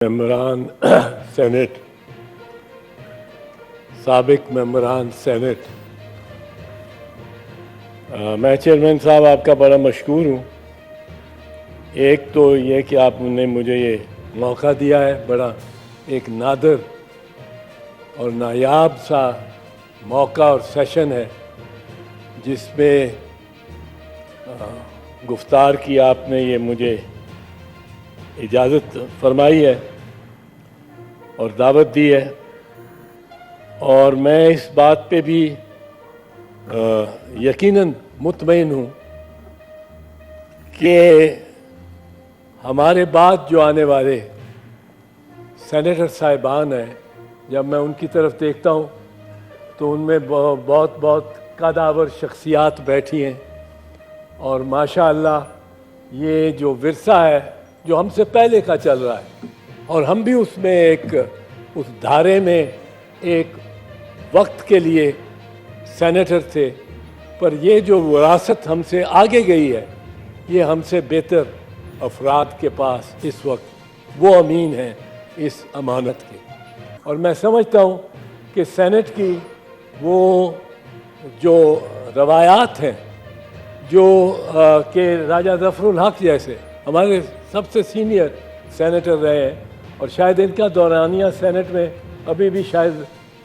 ممبران سینٹ، سابق ممبران سینٹ، میں چیئرمین صاحب آپ کا بڑا مشکور ہوں۔ ایک تو یہ کہ آپ نے مجھے یہ موقع دیا ہے، بڑا ایک نادر اور نایاب سا موقع اور سیشن ہے جس میں گفتار کی آپ نے یہ مجھے اجازت فرمائی ہے اور دعوت دی ہے، اور میں اس بات پہ بھی یقیناً مطمئن ہوں کہ ہمارے بعد جو آنے والے سینیٹر صاحبان ہیں، جب میں ان کی طرف دیکھتا ہوں تو ان میں بہت قداور شخصیات بیٹھی ہیں، اور ماشاءاللہ یہ جو ورثہ ہے جو ہم سے پہلے کا چل رہا ہے، اور ہم بھی اس میں اس دھارے میں ایک وقت کے لیے سینیٹر تھے، پر یہ جو وراثت ہم سے آگے گئی ہے یہ ہم سے بہتر افراد کے پاس اس وقت وہ امین ہیں اس امانت کے، اور میں سمجھتا ہوں کہ سینٹ کی وہ جو روایات ہیں جو کہ راجہ ظفر الحق جیسے ہمارے سب سے سینئر سینیٹر رہے ہیں، اور شاید ان کا دورانیہ سینٹ میں ابھی بھی شاید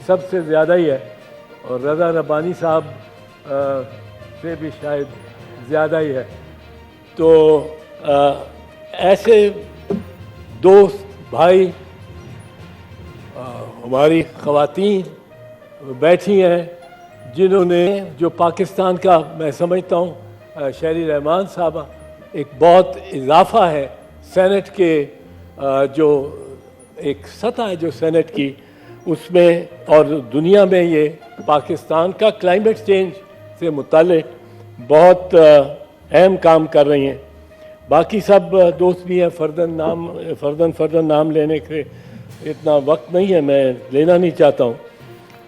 سب سے زیادہ ہی ہے، اور رضا ربانی صاحب سے بھی شاید زیادہ ہی ہے، تو ایسے دوست بھائی ہماری خواتین بیٹھی ہیں جنہوں نے جو پاکستان کا میں سمجھتا ہوں شہری رحمان صاحبہ ایک بہت اضافہ ہے سینٹ کے جو ایک سطح ہے جو سینٹ کی اس میں، اور دنیا میں یہ پاکستان کا کلائمیٹ چینج سے متعلق بہت اہم کام کر رہی ہیں۔ باقی سب دوست بھی ہیں، فردن نام لینے کے اتنا وقت نہیں ہے، میں لینا نہیں چاہتا ہوں،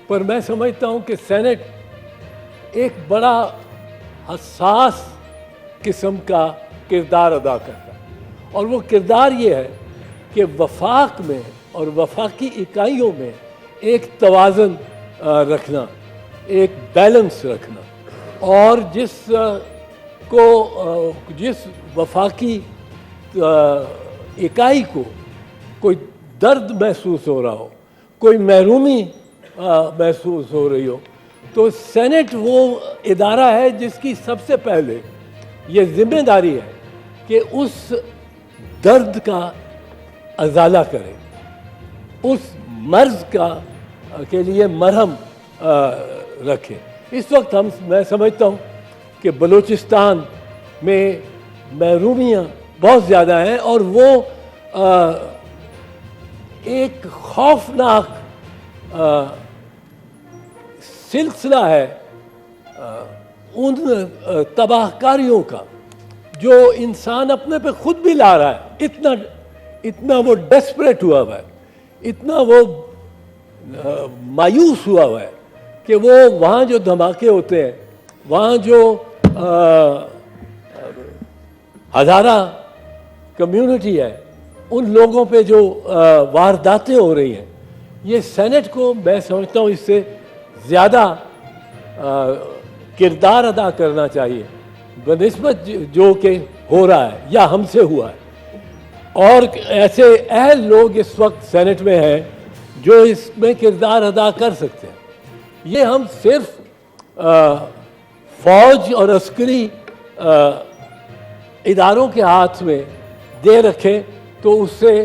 پر میں سمجھتا ہوں کہ سینٹ ایک بڑا حساس قسم کا کردار ادا کرتا ہے، اور وہ کردار یہ ہے کہ وفاق میں اور وفاقی اکائیوں میں ایک توازن رکھنا، ایک بیلنس رکھنا، اور جس وفاقی اکائی کو کوئی درد محسوس ہو رہا ہو، کوئی محرومی محسوس ہو رہی ہو، تو سینٹ وہ ادارہ ہے جس کی سب سے پہلے یہ ذمہ داری ہے کہ اس درد کا ازالہ کرے، اس مرض کے لیے مرہم رکھے۔ اس وقت میں سمجھتا ہوں کہ بلوچستان میں محرومیاں بہت زیادہ ہیں، اور وہ ایک خوفناک سلسلہ ہے ان تباہ کاریوں کا جو انسان اپنے پہ خود بھی لا رہا ہے، اتنا وہ ڈیسپریٹ ہوا ہوا ہے، اتنا وہ مایوس ہوا ہوا ہے کہ وہ وہاں جو دھماکے ہوتے ہیں، وہاں جو ہزارہ کمیونٹی ہے، ان لوگوں پہ جو وارداتیں ہو رہی ہیں، یہ سینٹ کو میں سمجھتا ہوں اس سے زیادہ کردار ادا کرنا چاہیے بنسبت جو کہ ہو رہا ہے یا ہم سے ہوا ہے، اور ایسے اہل لوگ اس وقت سینٹ میں ہیں جو اس میں کردار ادا کر سکتے ہیں۔ یہ ہم صرف فوج اور عسکری اداروں کے ہاتھ میں دے رکھیں تو اس سے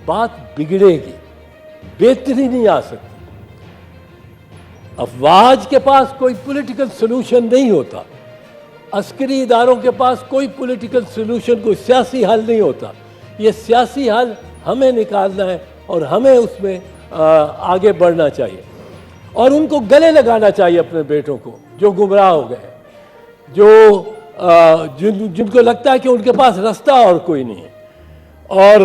بات بگڑے گی، بہتری نہیں آ سکتی۔ افواج کے پاس کوئی پولیٹیکل سلوشن نہیں ہوتا، عسکری اداروں کے پاس کوئی پولیٹیکل سلوشن، کوئی سیاسی حل نہیں ہوتا۔ یہ سیاسی حل ہمیں نکالنا ہے، اور ہمیں اس میں آگے بڑھنا چاہیے، اور ان کو گلے لگانا چاہیے اپنے بیٹوں کو جو گمراہ ہو گئے، جن کو لگتا ہے کہ ان کے پاس راستہ اور کوئی نہیں ہے۔ اور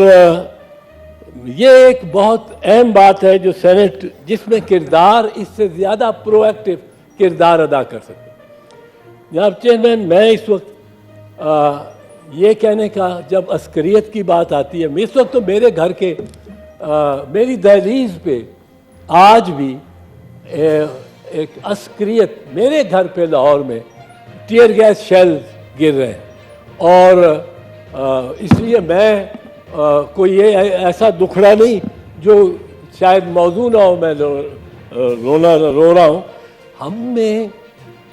یہ ایک بہت اہم بات ہے جو سینٹ جس میں کردار اس سے زیادہ پرو ایکٹیو کردار ادا کر سکتے ہیں۔ جناب چیئرمین، میں اس وقت یہ کہنے کا، جب عسکریت کی بات آتی ہے، اس وقت تو میرے گھر کے میری دہلیز پہ آج بھی ایک عسکریت، میرے گھر پہ لاہور میں ٹیئر گیس شیل گر رہے ہیں، اور اس لیے میں کوئی یہ ایسا دکھڑا نہیں جو شاید موضوع نہ ہو، میں رو رہا ہوں. ہم میں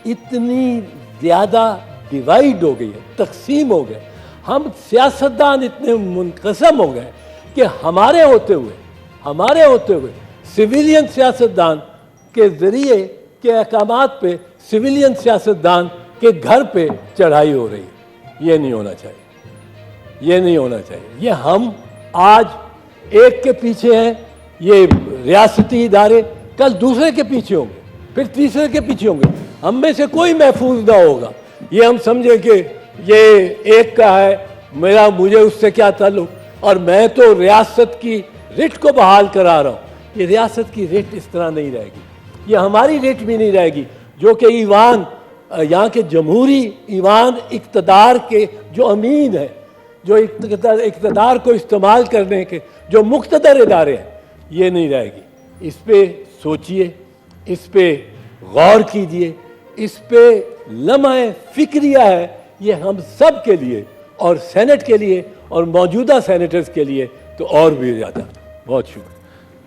اتنی زیادہ ڈیوائڈ ہو گئی ہے، تقسیم ہو گئے، ہم سیاستدان اتنے منقسم ہو گئے کہ ہمارے ہوتے ہوئے سویلین سیاستدان کے ذریعے کے احکامات پہ سویلین سیاستدان کے گھر پہ چڑھائی ہو رہی ہے. یہ نہیں ہونا چاہیے. یہ ہم آج ایک کے پیچھے ہیں، یہ ریاستی ادارے کل دوسرے کے پیچھے ہوں گے، پھر تیسرے کے پیچھے ہوں گے. ہم میں سے کوئی محفوظ نہ ہوگا. یہ ہم سمجھیں کہ یہ ایک کا ہے، مجھے اس سے کیا تعلق، اور میں تو ریاست کی رٹ کو بحال کرا رہا ہوں. یہ ریاست کی رٹ اس طرح نہیں رہے گی، یہ ہماری رٹ بھی نہیں رہے گی، جو کہ ایوان، یہاں کے جمہوری ایوان اقتدار کے جو امین ہیں، جو اقتدار کو استعمال کرنے کے جو مقتدر ادارے ہیں، یہ نہیں رہے گی. اس پہ سوچئے، اس پہ غور کیجئے، اس پہ لمحہ فکریہ ہے. یہ ہم سب کے لیے، اور سینٹ کے لیے، اور موجودہ سینیٹرز کے لیے تو اور بھی زیادہ. بہت شکریہ.